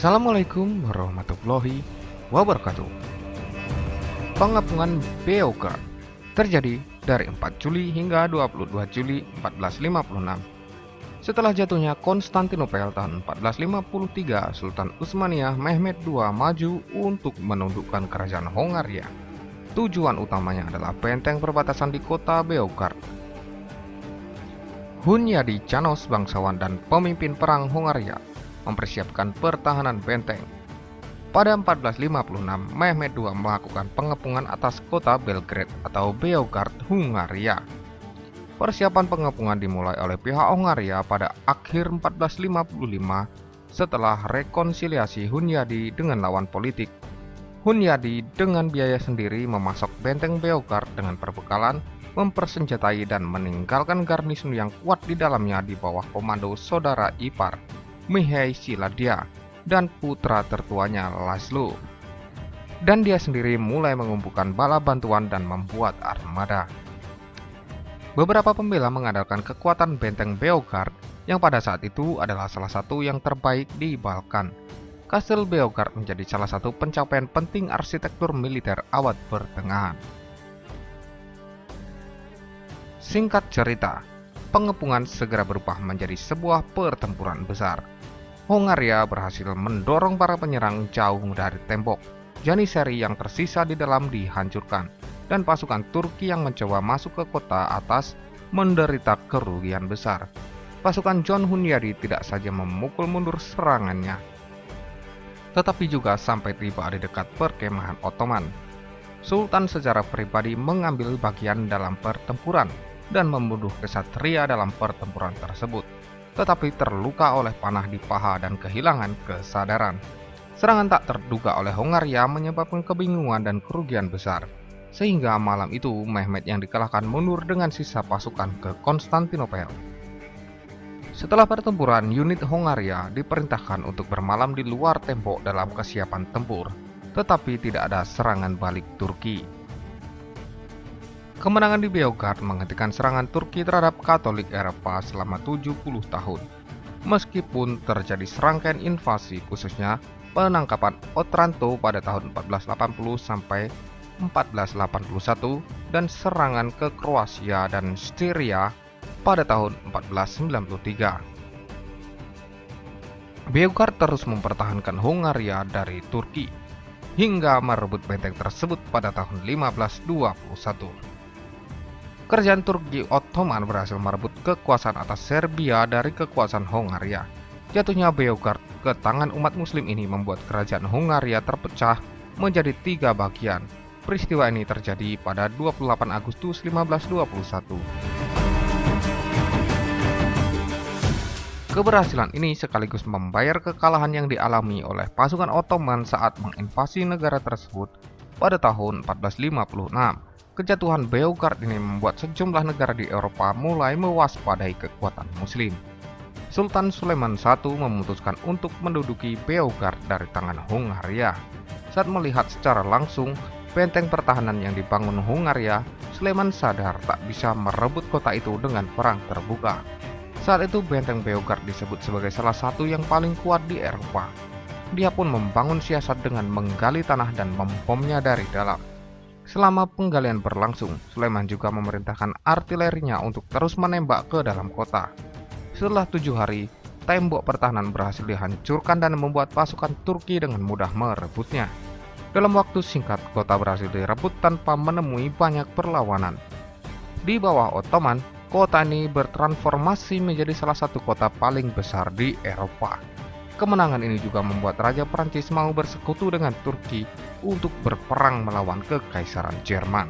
Assalamualaikum warahmatullahi wabarakatuh. Pengepungan Beograd terjadi dari 4 Juli hingga 22 Juli 1456. Setelah jatuhnya Konstantinopel tahun 1453, Sultan Utsmaniyah Mehmed II maju untuk menundukkan kerajaan Hongaria. Tujuan utamanya adalah benteng perbatasan di kota Beograd. Hunyadi Janos, bangsawan dan pemimpin perang Hongaria, mempersiapkan pertahanan benteng. Pada 1456, Mehmed II melakukan pengepungan atas kota Belgrade atau Beograd, Hungaria. Persiapan pengepungan dimulai oleh pihak Hongaria pada akhir 1455 setelah rekonsiliasi Hunyadi dengan lawan politik. Hunyadi dengan biaya sendiri memasok benteng Beograd dengan perbekalan, mempersenjatai dan meninggalkan garnisun yang kuat di dalamnya di bawah komando saudara ipar Mihai Siladia dan putra tertuanya Laszlo. Dan dia sendiri mulai mengumpulkan bala bantuan dan membuat armada. Beberapa pembela mengandalkan kekuatan benteng Beograd yang pada saat itu adalah salah satu yang terbaik di Balkan. Kastel Beograd menjadi salah satu pencapaian penting arsitektur militer abad pertengahan. Singkat cerita, pengepungan segera berubah menjadi sebuah pertempuran besar. Hongaria berhasil mendorong para penyerang jauh dari tembok. Janissary yang tersisa di dalam dihancurkan, dan pasukan Turki yang mencoba masuk ke kota atas menderita kerugian besar. Pasukan John Hunyadi tidak saja memukul mundur serangannya, tetapi juga sampai tiba di dekat perkemahan Ottoman. Sultan secara pribadi mengambil bagian dalam pertempuran dan membunuh kesatria dalam pertempuran tersebut, tetapi terluka oleh panah di paha dan kehilangan kesadaran. Serangan tak terduga oleh Hongaria menyebabkan kebingungan dan kerugian besar, sehingga malam itu Mehmed yang dikalahkan mundur dengan sisa pasukan ke Konstantinopel. Setelah pertempuran, unit Hongaria diperintahkan untuk bermalam di luar tembok dalam kesiapan tempur, tetapi tidak ada serangan balik Turki. Kemenangan di Beograd menghentikan serangan Turki terhadap Katolik Eropa selama 70 tahun. Meskipun terjadi serangkaian invasi, khususnya penangkapan Otranto pada tahun 1480 sampai 1481 dan serangan ke Kroasia dan Styria pada tahun 1493. Beograd terus mempertahankan Hongaria dari Turki hingga merebut benteng tersebut pada tahun 1521. Kerajaan Turki Ottoman berhasil merebut kekuasaan atas Serbia dari kekuasaan Hongaria. Jatuhnya Beograd ke tangan umat muslim ini membuat kerajaan Hongaria terpecah menjadi 3 bagian. Peristiwa ini terjadi pada 28 Agustus 1521. Keberhasilan ini sekaligus membayar kekalahan yang dialami oleh pasukan Ottoman saat menginvasi negara tersebut pada tahun 1456. Kejatuhan Beograd ini membuat sejumlah negara di Eropa mulai mewaspadai kekuatan Muslim. Sultan Sulaiman I memutuskan untuk menduduki Beograd dari tangan Hongaria. Saat melihat secara langsung benteng pertahanan yang dibangun Hongaria, Sulaiman sadar tak bisa merebut kota itu dengan perang terbuka. Saat itu benteng Beograd disebut sebagai salah satu yang paling kuat di Eropa. Dia pun membangun siasat dengan menggali tanah dan membomnya dari dalam. Selama penggalian berlangsung, Sulaiman juga memerintahkan artilerinya untuk terus menembak ke dalam kota. Setelah 7 hari, tembok pertahanan berhasil dihancurkan dan membuat pasukan Turki dengan mudah merebutnya. Dalam waktu singkat, kota berhasil direbut tanpa menemui banyak perlawanan. Di bawah Ottoman, kota ini bertransformasi menjadi salah satu kota paling besar di Eropa. Kemenangan ini juga membuat Raja Prancis mau bersekutu dengan Turki untuk berperang melawan Kekaisaran Jerman.